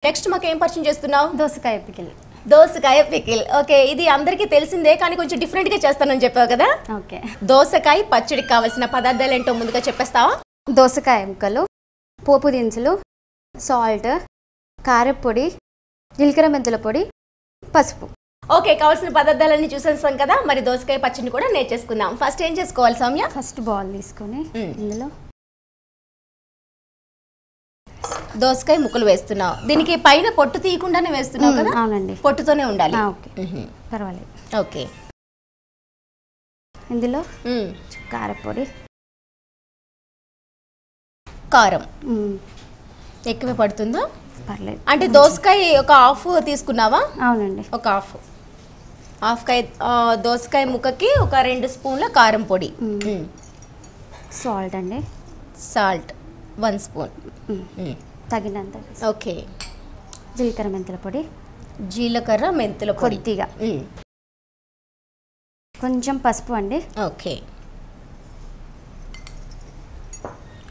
Next మాకు ఏం పరిచయం చేస్తున్నావు? దోసకాయ పికిల్. దోసకాయ పికిల్. ఓకే, ఇది అందరికీ తెలిసిందే కానీ కొంచెం డిఫరెంట్ గా చేస్తానని చెప్పావు కదా. ఓకే, దోసకాయ పచ్చడికి కావాల్సిన పదార్థాలు ఏంటో ముందుగా చెప్పేస్తావా? దోసకాయ ముక్కలు, పోపు దినుసులు, సాల్ట్, కారపొడి, జీలకర్ర మెంతుల పొడి, పసుపు. ఓకే, కావాల్సిన పదార్థాలన్నీ చూసేస్తాం కదా. మరి దోసకాయ పచ్చడిని కూడా నేర్చేసుకుందాం. ఫస్ట్ ఏం చేసుకోవాలి సౌమ్య? ఫస్ట్ బౌల్ తీసుకొని ఇందులో దోసకాయ ముక్కలు వేస్తున్నావు. దీనికి పైన పొట్టు తీయకుండానే వేస్తున్నావు కదా? అవునండి, పొట్టుతోనే ఉండాలి. ఓకే, పర్వాలేదు. ఓకే, ఇందులో కారపొడి, కారం ఎక్కువ పడుతుందా? పర్లేదు. అంటే దోసకాయ ఒక హాఫ్ తీసుకున్నావా? అవునండి, ఒక హాఫ్ కాయ దోసకాయ ముక్కకి ఒక 2 స్పూన్ల కారం పొడి. సాల్ట్ అండి, సాల్ట్ 1 స్పూన్ తగినంత. ఓకే, జీలకర్ర మెంతుల పొడి, జీలకర్ర మెంతుల పొడి కొద్దిగా, కొంచెం పసుపు అండి. ఓకే,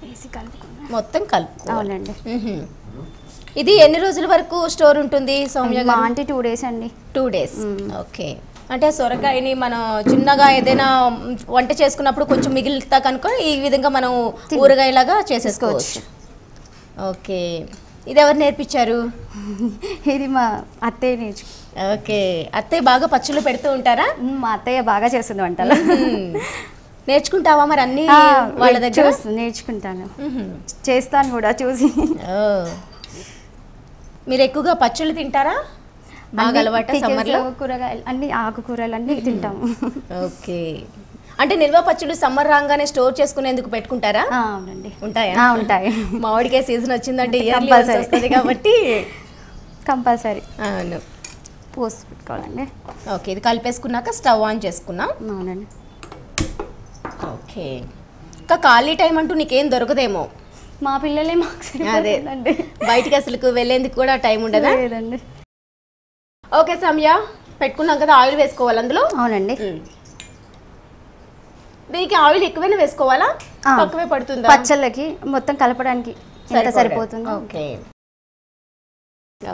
వేసి కలుపుకున్నాం, మొత్తం కలుపు. అవునండి. ఇది ఎన్ని రోజుల వరకు స్టోర్ ఉంటుంది సౌమ్య గారు? అంటే 2 డేస్ అండి. 2 డేస్. ఓకే, అంటే సొరకాయని మనం చిన్నగా ఏదైనా వంట చేసుకున్నప్పుడు కొంచెం మిగిలితా కనుక ఈ విధంగా మనం ఊరగాయలాగా చేసేసుకోవచ్చు. ఓకే, ఇది ఎవరు నేర్పించారు? ఇది మా అత్తయ్య నేర్చు. ఓకే, అత్తయ్య బాగా పచ్చళ్ళు పెడుతూ ఉంటారా? మా అత్తయ్య బాగా చేస్తుంది వంటలు. నేర్చుకుంటావా మరి అన్ని వాళ్ళ దగ్గర? నేర్చుకుంటాను, చేస్తాను కూడా చూసి. మీరు ఎక్కువగా పచ్చళ్ళు తింటారా? బాగా అలవాటు సమ్మర్లో? కూరగాయలు అన్ని, ఆకుకూరలు అన్ని తింటాము. ఓకే, అంటే నిల్వ పచ్చళ్ళు సమ్మర్ రాగానే స్టోర్ చేసుకునేందుకు పెట్టుకుంటారా? అవునండి, ఉంటాయా? ఉంటాయి. మామిడికాయ సీజన్ వచ్చిందంటే వస్తుంది కాబట్టి కంపల్సరీ. అవును, పోసి పెట్టుకోవాలండి. ఓకే, ఇది కలిపేసుకున్నాక స్టవ్ ఆన్ చేసుకున్నాం. అవునండి. ఓకే, ఇంకా ఖాళీ టైం అంటూ నీకేం దొరకదేమో? మా పిల్లలే మాకు అదే, బయటికి అసలు వెళ్ళేందుకు కూడా టైం ఉండదా? లేదండి. ఓకే సౌమ్య, పెట్టుకున్నాం కదా, ఆయిల్ వేసుకోవాలి అందులో. అవునండి. దీనికి ఆయిల్ ఎక్కువైనా వేసుకోవాలా, తక్కువే పడుతుందా? పచ్చళ్ళకి మొత్తం కలపడానికి ఎంత సరిపోతుంది? Okay,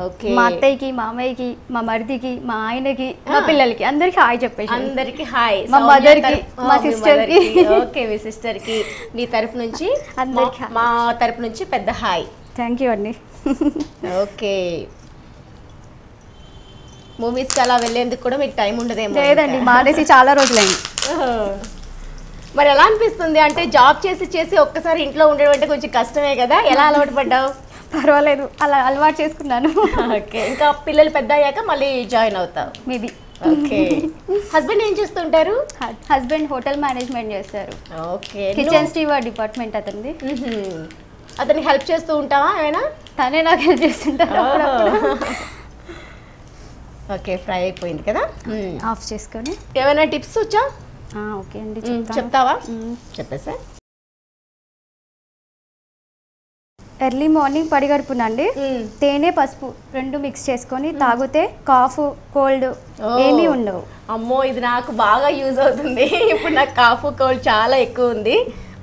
okay. మా అత్తయ్యకి, మామయ్యకి, మా మరిదికి, మా ఆయనకి, మా పిల్లలకి అందరికి హాయ్ చెప్పేసి. అందరికి హాయ్. మా మదర్ కి, మా సిస్టర్ కి. ఓకే, మీ సిస్టర్ కి మీ తరపు నుంచి, అందరికి మా తరపు నుంచి పెద్ద హాయ్. థ్యాంక్ యూ అండి. ఓకే, మూవీస్కి అలా వెళ్ళేందుకు కూడా మీకు టైం ఉండదేమో? లేదండి, మానేసి చాలా రోజులైంది. మరి ఎలా అనిపిస్తుంది? అంటే జాబ్ చేసి చేసి ఒక్కసారి ఇంట్లో ఉండడం అంటే కొంచెం కష్టమే కదా, ఎలా అలవాటు పడ్డావు? పర్వాలేదు, అలా అలవాటు చేసుకున్నాను. ఓకే, ఇంకా పిల్లలు పెద్ద అయ్యాక మళ్ళీ జాయిన్ అవుతావు మేబీ. ఓకే, హస్బెండ్ ఏం చేస్తుంటారు? హస్బెండ్ హోటల్ మేనేజ్మెంట్ చేస్తారు. ఓకే, కిచెన్ స్టీవర్డ్ డిపార్ట్మెంట్ అతనిది. అతనికి హెల్ప్ చేస్తూ ఉంటావా ఏమైనా? తనే నాకు హెల్ప్ చేస్తుంటారు. ఓకే, ఫ్రై అయిపోయింది కదా, ఆఫ్ చేసుకొని. ఏమైనా టిప్స్ వచ్చా? ఓకే అండి, చెప్తావా? చెప్పేసా. ఎర్లీ మార్నింగ్ పడిగడుపునండి తేనె పసుపు 2 మిక్స్ చేసుకొని తాగితే కాఫ్ కోల్డ్ ఏమీ ఉండవు. అమ్మో, ఇది నాకు బాగా యూజ్ అవుతుంది. ఇప్పుడు నాకు కాఫ్ కోల్డ్ చాలా ఎక్కువ ఉంది.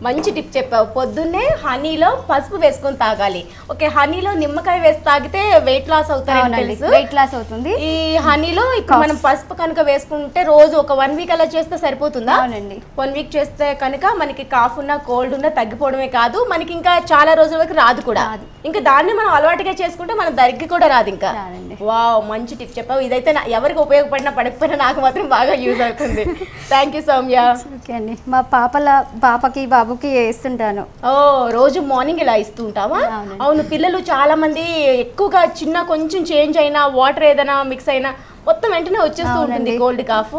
మంచి టిప్ చెప్పావు. పొద్దున్నే హనీలో పసుపు వేసుకొని తాగాలి. ఓకే, హనీలో నిమ్మకాయ వేసి తాగితే వెయిట్ లాస్ అవుతుంది. వెయిట్ లాస్ అవుతుంది. ఈ హనీలో ఇప్పుడు మనం పసుపు కనుక వేసుకుంటే రోజు ఒక 1 వీక్ అలా చేస్తే సరిపోతుందా? అవునండి, 1 వీక్ చేస్తే కనుక మనకి కాఫ్ ఉన్నా కోల్డ్ ఉన్నా తగ్గిపోవడమే కాదు, మనకి ఇంకా చాలా రోజుల వరకు రాదు కూడా. ఇంకా దాన్ని మనం అలవాటుగా చేసుకుంటే మన దగ్గర కూడా రాదు ఇంకా. వావ్, మంచి టిప్ చెప్పావు. ఇదైతే ఎవరికి ఉపయోగపడినా పడకపోయినా నాకు మాత్రం బాగా యూజ్ అవుతుంది. Thank you Soumya. ఓకే అండి, మా పాపకి బాబుకి వేస్తుంటాను. ఓ, రోజు మార్నింగ్ ఇలా ఇస్తూ ఉంటావా? అవును, పిల్లలు చాలా మంది ఎక్కువగా చిన్న కొంచెం చేంజ్ అయినా వాటర్ ఏదైనా మిక్స్ అయినా మొత్తం వెంటనే వచ్చేస్తూ ఉంటుంది కోల్డ్ కాఫ్.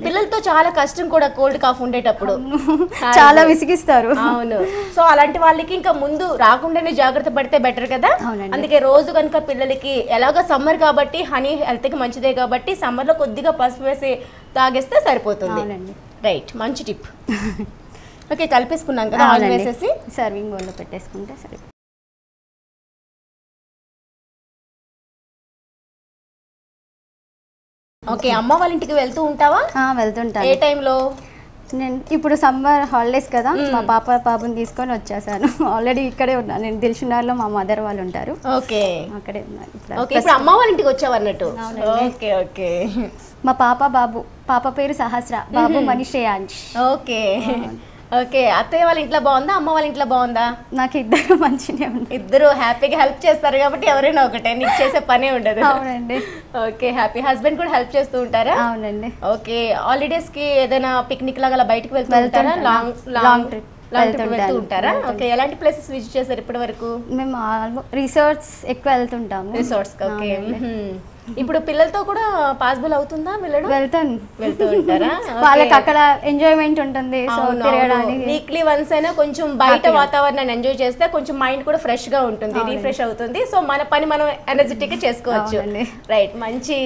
పిల్లలతో చాలా కష్టం కూడా కోల్డ్ కాఫ్ ఉండేటప్పుడు, చాలా విసిగిస్తారు. అవును, సో అలాంటి వాళ్ళకి ఇంకా ముందు రాకుండానే జాగ్రత్త పడితే బెటర్ కదా. అందుకే రోజు కనుక పిల్లలకి ఎలాగో సమ్మర్ కాబట్టి హనీ హెల్త్ కి మంచిదే కాబట్టి సమ్మర్ లో కొద్దిగా పసుపు వేసి తాగేస్తే సరిపోతుంది. రైట్, మంచి టిప్. ఓకే, కలిపేసుకున్నాం కదా, ఆయిల్ వేసేసి సర్వింగ్ బౌల్లో పెట్టేసుకుంటే సరే. ఓకే, అమ్మ వాళ్ళ ఇంటికి వెళ్తూ ఉంటావా? వెళ్తుంటా. ఏ టైంలో? నేను ఇప్పుడు సమ్మర్ హాలిడేస్ కదా, మా బాబుని తీసుకొని వచ్చేసాను. ఆల్రెడీ ఇక్కడే ఉన్నాను నేను, దిల్షునార్లో మా మదర్ వాళ్ళు ఉంటారు. ఓకే, అక్కడే ఉన్నాను ఇప్పుడు అమ్మ వాళ్ళ ఇంటికి వచ్చావు అన్నట్టు. Okay okay. మా పాప పేరు సహస్ర, బాబు మనీషేయాంష్. Okay okay. అత్తయ్య వాళ్ళ ఇంట్లో బాగుందా, అమ్మ వాళ్ళ ఇంట్లో బాగుందా? నాకు ఇద్దరు మంచిగా ఉంది. ఇద్దరు హ్యాపీగా హెల్ప్ చేస్తారు కాబట్టి ఎవరైనా ఒకటే, నీకు చేసే పనే ఉండదు. అవునండి. Okay, happy. హస్బెండ్ కూడా హెల్ప్ చేస్తూ ఉంటారా? అవునండి. ఓకే. హాలిడేస్ కి ఏదైనా పిక్నిక్ లాగా బయటకు వెళ్తుంటారా? లాంగ్ ట్రిప్ వెళ్తూ ఉంటారా? ఓకే. ఎలాంటి ప్లేసెస్ విజిట్ చేశారు ఇప్పటి వరకు? మేము రిసార్ట్స్ ఎక్కువ వెళ్తుంటాము. రిసార్ట్స్. ఓకే. ఇప్పుడు పిల్లలతో కూడా పాసిబుల్ అవుతుందా వెళ్ళడం? వెళ్తూ ఉంటారా? వాళ్ళకి అక్కడ ఎంజాయ్మెంట్ ఉంటుంది, సో తిరగడానికి వీక్లీ వన్స్ అయినా కొంచెం బయట వాతావరణాన్ని ఎంజాయ్ చేస్తే కొంచెం మైండ్ కూడా ఫ్రెష్ గా ఉంటుంది, రీఫ్రెష్ అవుతుంది. సో మన పని మనం ఎనర్జెటిక్ గా చేసుకోవచ్చు. రైట్, మంచి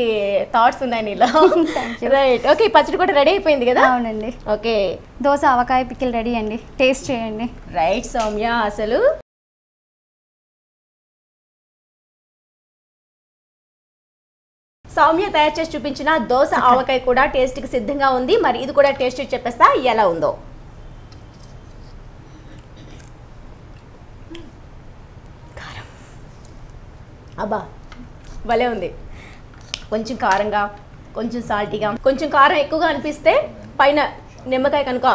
థాట్స్ ఉన్నాయి నీలో. రైట్. ఓకే, పచ్చడి కూడా రెడీ అయిపోయింది కదా? అవునండి. ఓకే, దోశ ఆవకాయ పికిల్ రెడీ అండి, టేస్ట్ చేయండి. రైట్ సౌమ్య, అసలు సౌమ్య తయారు చేసి చూపించిన దోశ ఆవకాయ కూడా టేస్ట్ కి సిద్ధంగా ఉంది. మరి ఇది కూడా టేస్ట్ చెప్పేస్తా ఎలా ఉందో. అబ్బా భలే ఉంది. కొంచెం కారంగా, కొంచెం సాల్టీగా, కొంచెం కారం ఎక్కువగా అనిపిస్తే పైన నిమ్మకాయ కనుక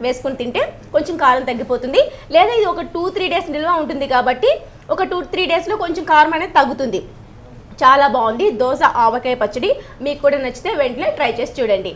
వేసుకొని తింటే కొంచెం కారం తగ్గిపోతుంది. లేదా ఇది ఒక 2-3 డేస్ నిల్వ ఉంటుంది కాబట్టి ఒక 2-3 డేస్లో కొంచెం కారం అనేది తగ్గుతుంది. చాలా బాగుంది దోశ ఆవకాయ పచ్చడి. మీకు కూడా నచ్చితే వెంటనే ట్రై చేసి చూడండి.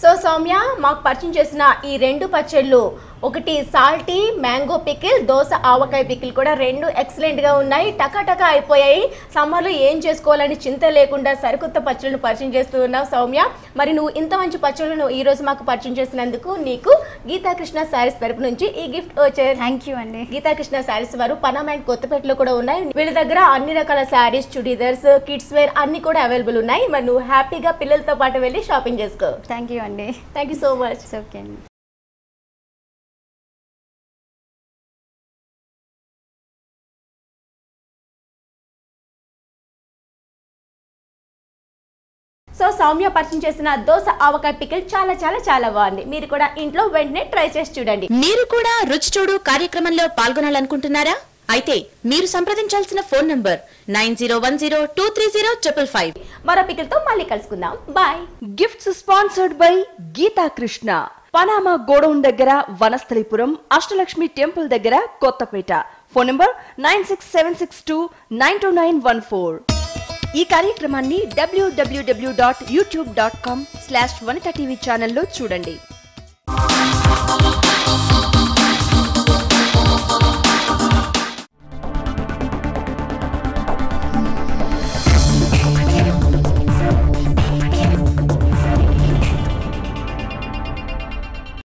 సో సౌమ్య మాకు పరిచయం చేసిన ఈ 2 పచ్చళ్ళు, ఒకటి సాల్టీ మ్యాంగో పికిల్, దోశ ఆవకాయ పికిల్ కూడా 2 ఎక్సలెంట్గా ఉన్నాయి. టకాటకా అయిపోయాయి. సమ్మర్లో ఏం చేసుకోవాలని చింత లేకుండా సరికొత్త పచ్చళ్ళను పరిచయం చేస్తూ ఉన్నావు సౌమ్య. మరి నువ్వు ఇంత మంచి పచ్చళ్ళను ఈ రోజు మాకు పరిచయం చేసినందుకు నీకు గీతాకృష్ణ శారీస్ తరపు నుంచి ఈ గిఫ్ట్ వచ్చేది. థ్యాంక్ యూ అండి. గీతాకృష్ణ శారీస్ వారు పనామ అండ్ కొత్తపేటలో కూడా ఉన్నాయి. వీళ్ళ దగ్గర అన్ని రకాల శారీస్, చుడీదర్స్, కిడ్స్ వేర్ అన్ని కూడా అవైలబుల్ ఉన్నాయి. మరి నువ్వు హ్యాపీగా పిల్లలతో పాటు వెళ్ళి షాపింగ్ చేసుకో. థ్యాంక్ యూ అండి. Thank you so much. Okay అండి. సో సౌమ్య పరిచయం చేసిన దోశ ఆవకాయ పికిల్ చాలా చాలా చాలా బాగుంది. మీరు కూడా ఇంట్లో వెంటనే ట్రై చేసి చూడండి. మీరు కూడా రుచి చూడు కార్యక్రమంలో పాల్గొనాలనుకుంటున్నారా? అయితే మీరు సంప్రదించాల్సిన ఫోన్ నంబర్ 9010230555. మరో పికిల్ తో మళ్ళీ కలుసుకుందాం. Bye. Gifts sponsored by Geeta Krishna, Panama godown దగ్గర, వనస్థలిపురం, అష్టలక్ష్మి టెంపుల్ దగ్గర, కొత్తపేట. Phone number 9676292914. ఈ కార్యక్రమాన్ని www.youtube.com/vanitaTV ఛానల్లో చూడండి.